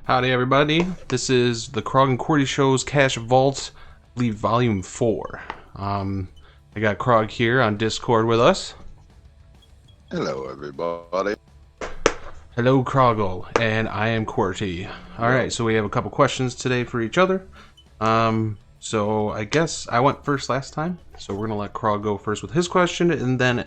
Howdy, everybody. This is the Krog and Qwerty Show's Cash Vault, I believe, Volume 4. I got Krog here on Discord with us. Hello, everybody. Hello, Kroggle, and I am Qwerty. Alright, so we have a couple questions today for each other. So I guess I went first last time, so we're going to let Krog go first with his question, and then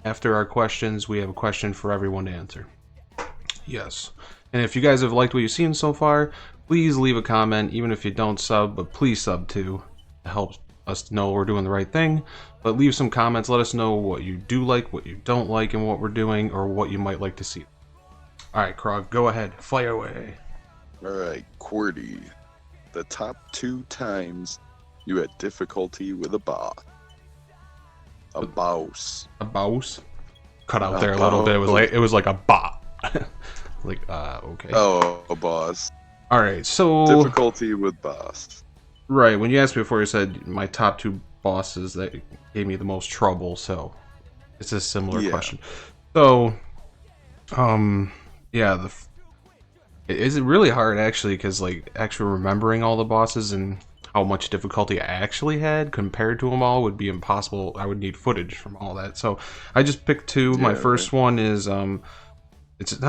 after our questions, we have a question for everyone to answer. Yes. And if you guys have liked what you've seen so far, please leave a comment, even if you don't sub, but please sub too. It helps us to know we're doing the right thing. But leave some comments, let us know what you do like, what you don't like, and what we're doing, or what you might like to see. Alright, Krog, go ahead. Fire away. Alright, Qwerty. The top 2 times you had difficulty with a boss. A boss. A boss? Cut out there a little bit. It was like a bot. Okay. Oh, a boss. Alright, so... Difficulty with boss. Right, when you asked me before, you said my top 2 bosses that gave me the most trouble, so... It's a similar question. So... Yeah, is it really hard, actually, because, like, actually remembering all the bosses and how much difficulty I actually had compared to them all would be impossible. I would need footage from all that. So, I just picked 2. My first one is, it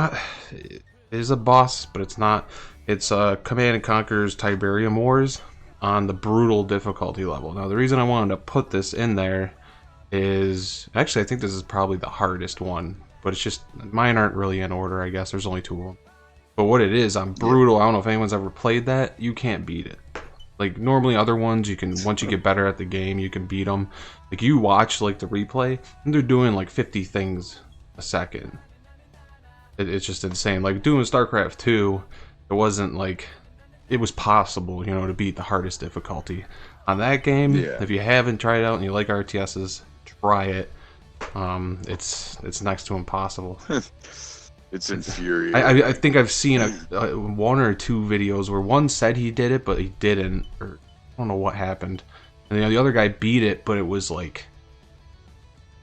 is a boss, but it's not. It's Command & Conquer's Tiberium Wars on the brutal difficulty level. Now, the reason I wanted to put this in there is... Actually, I think this is probably the hardest one. But it's just... Mine aren't really in order, I guess. There's only 2 of them. But what it is, on brutal, I don't know if anyone's ever played that, you can't beat it. Like, normally other ones, you can... Once you get better at the game, you can beat them. Like, you watch, like, the replay, and they're doing, like, 50 things a second. It's just insane. Like, doing StarCraft 2, it wasn't like... It was possible, you know, to beat the hardest difficulty. On that game, if you haven't tried it out and you like RTSs, try it. It's next to impossible. It's infuriating. I think I've seen 1 or 2 videos where one said he did it, but he didn't. Or I don't know what happened. And the other guy beat it, but it was like...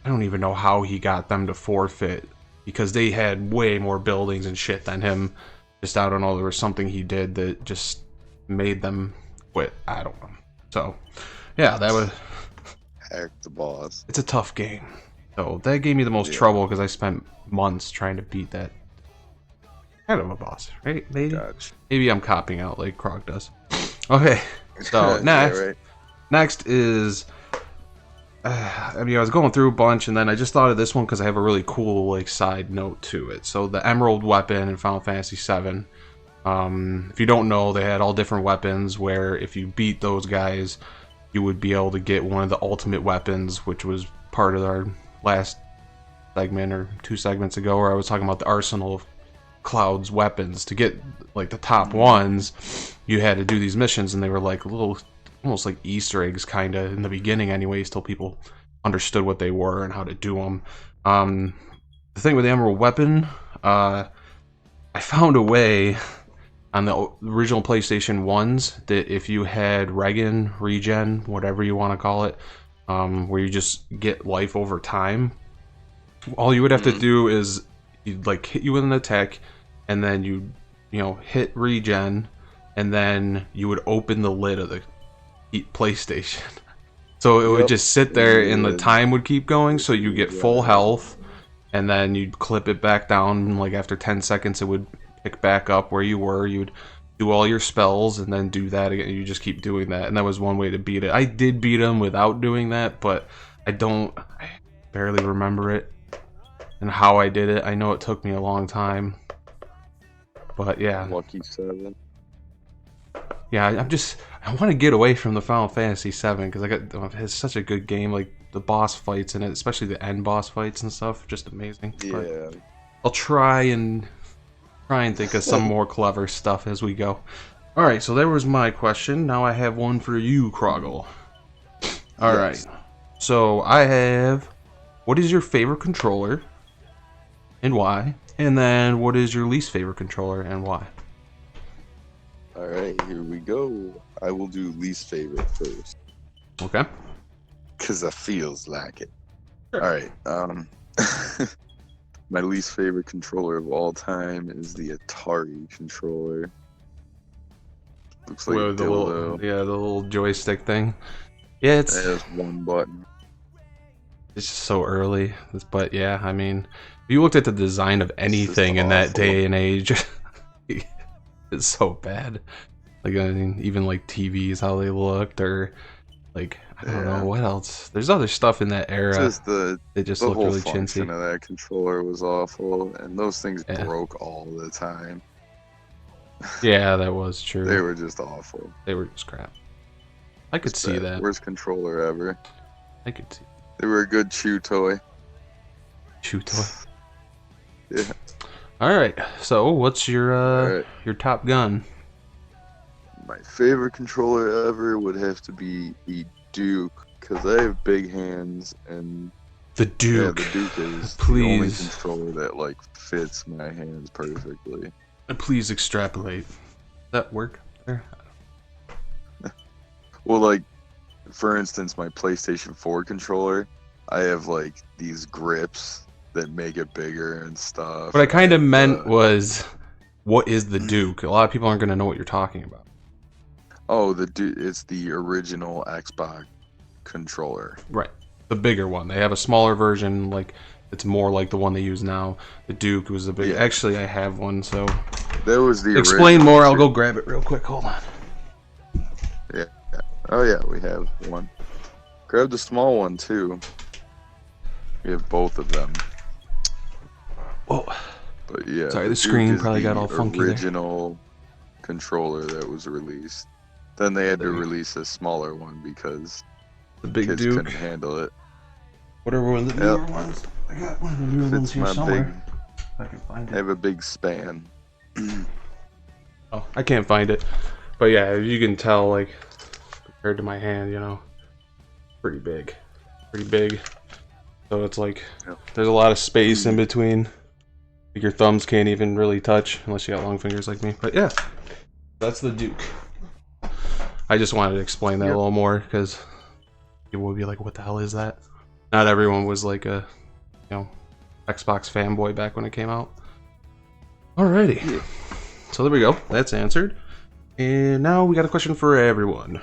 I don't even know how he got them to forfeit. Because they had way more buildings and shit than him. Just, I don't know, there was something he did that just made them quit. I don't know. So, yeah, that was... Hack the boss. It's a tough game. So, that gave me the most trouble because I spent months trying to beat that kind of a boss, right? Maybe? Gotcha. Maybe I'm copying out like Krog does. Okay, so next is... I mean, I was going through a bunch, and then I just thought of this one because I have a really cool, like, side note to it. So, the Emerald weapon in Final Fantasy VII. If you don't know, they had all different weapons where if you beat those guys, you would be able to get one of the ultimate weapons, which was part of our last segment, or 2 segments ago, where I was talking about the arsenal of Cloud's weapons. To get, like, the top ones, you had to do these missions, and they were, like, little... almost like Easter eggs, kind of, in the beginning anyways, till people understood what they were and how to do them. The thing with the Emerald Weapon, I found a way on the original PlayStation 1s that if you had regen, whatever you want to call it, where you just get life over time, all you would have to do is you'd, like, hit you with an attack, and then you know, hit regen, and then you would open the lid of the PlayStation. So it would just sit there and the time would keep going, so you get full health, and then you'd clip it back down, and like after 10 seconds it would pick back up where you were. You'd do all your spells and then do that again. You just keep doing that, and that was one way to beat it. I did beat him without doing that, but I barely remember it and how I did it. I know it took me a long time, but yeah. Lucky 7. Yeah, I want to get away from the Final Fantasy VII because it's such a good game. Like the boss fights in it, especially the end boss fights and stuff, just amazing. Yeah. But I'll try and think of some more clever stuff as we go. All right, so there was my question. Now I have one for you, Kroggle. All right. So I have, what is your favorite controller and why? And then what is your least favorite controller and why? Alright, here we go. I will do least favorite first. Okay. Because it feels like it. Sure. Alright, my least favorite controller of all time is the Atari controller. Looks like Well, a dildo. the little joystick thing. Yeah, It has one button. It's just so early. But yeah, I mean, if you looked at the design of anything in that day and age, it's so bad. Like, I mean, even like TVs, how they looked, or like, I don't know what else. There's other stuff in that era. Just they just the looked whole really function chintzy. of that controller was awful, and those things broke all the time. Yeah, that was true. They were just awful. They were just crap. I could see that. Worst controller ever. I could see. They were a good chew toy. Chew toy. Yeah. All right. So, what's your top gun? My favorite controller ever would have to be the Duke, because I have big hands, and the Duke. Yeah, the Duke is the only controller that like fits my hands perfectly. Please extrapolate. Does that work there? Well, like, for instance, my PlayStation 4 controller, I have like these grips that make it bigger and stuff. What I kind of meant was, what is the Duke? A lot of people aren't going to know what you're talking about. Oh, the Duke, it's the original Xbox controller. Right. The bigger one. They have a smaller version, like, it's more like the one they use now. The Duke was the big. Yeah. Actually, I have one, so. That was the Explain more, I'll go grab it real quick. Hold on. Yeah. Oh, yeah, we have one. Grab the small one, too. We have both of them. Oh. But yeah. Sorry, the screen probably got all funky there. Original controller that was released. Then they had to release a smaller one because the big kids Duke couldn't handle it. Whatever one of the newer ones. I got one of the newer ones here somewhere. If I can find it. I have a big span. Oh, I can't find it. But yeah, you can tell, like, compared to my hand, you know, pretty big. Pretty big. So it's like, there's a lot of space in between. Like your thumbs can't even really touch unless you got long fingers like me. But yeah, that's the Duke. I just wanted to explain that a little more because people would be like, what the hell is that? Not everyone was like a, you know, Xbox fanboy back when it came out. Alrighty. Yeah. So there we go. That's answered. And now we got a question for everyone.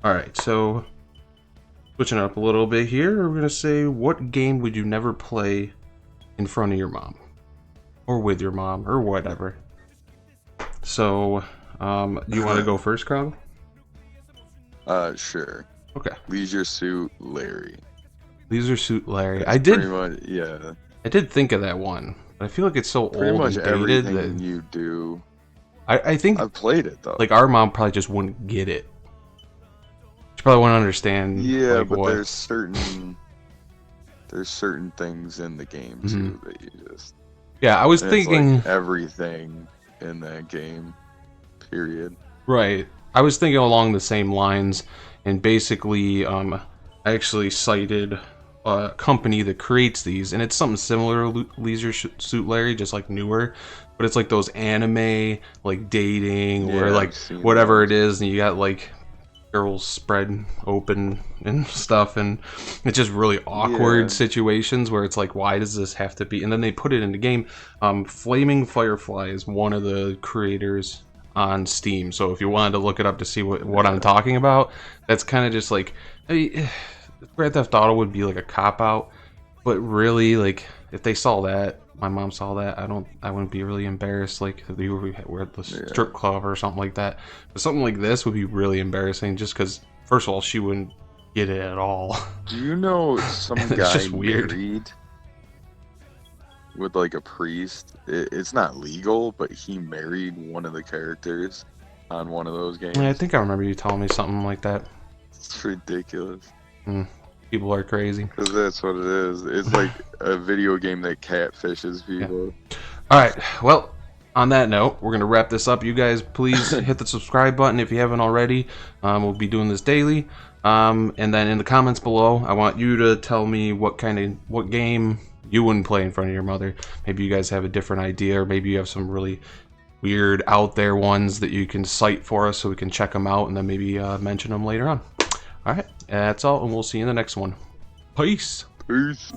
Alright, so switching up a little bit here, we're going to say, what game would you never play in front of your mom? Or with your mom, or whatever. So, do you want to go first, Krog? Sure. Okay. Leisure Suit Larry. Leisure Suit Larry. That's I did. Pretty much, yeah. I did think of that one, but I feel like it's so pretty old much and dated everything that you do. I think I've played it though. Like our mom probably just wouldn't get it. She probably wouldn't understand. Yeah, like, but what... there's certain things in the game too that you just. Yeah, I was thinking like everything in that game. Period. Right. I was thinking along the same lines, and basically, I actually cited a company that creates these, and it's something similar to Leisure Suit Larry, just like newer, but it's like those anime, like dating, or like whatever it is, and you got like girls spread open and stuff, and it's just really awkward situations where it's like, why does this have to be? And then they put it in the game. Flaming Firefly is one of the creators on Steam, so if you wanted to look it up to see what I'm talking about, that's kind of just like, Grand Theft Auto would be like a cop-out, but really, like, if they saw that, my mom saw that, I wouldn't be really embarrassed, like, if you were at the strip club or something like that. But something like this would be really embarrassing, just because, first of all, she wouldn't get it at all. Do you know some guy just married with, like, a priest? It's not legal, but he married one of the characters on one of those games. Yeah, I think I remember you telling me something like that. It's ridiculous. People are crazy. Because that's what it is. It's like a video game that catfishes people. Yeah. Alright, well, on that note, we're going to wrap this up. You guys, please hit the subscribe button if you haven't already. We'll be doing this daily. And then in the comments below, I want you to tell me what game you wouldn't play in front of your mother. Maybe you guys have a different idea, or maybe you have some really weird out there ones that you can cite for us so we can check them out and then maybe mention them later on. Alright, that's all, and we'll see you in the next one. Peace! Peace!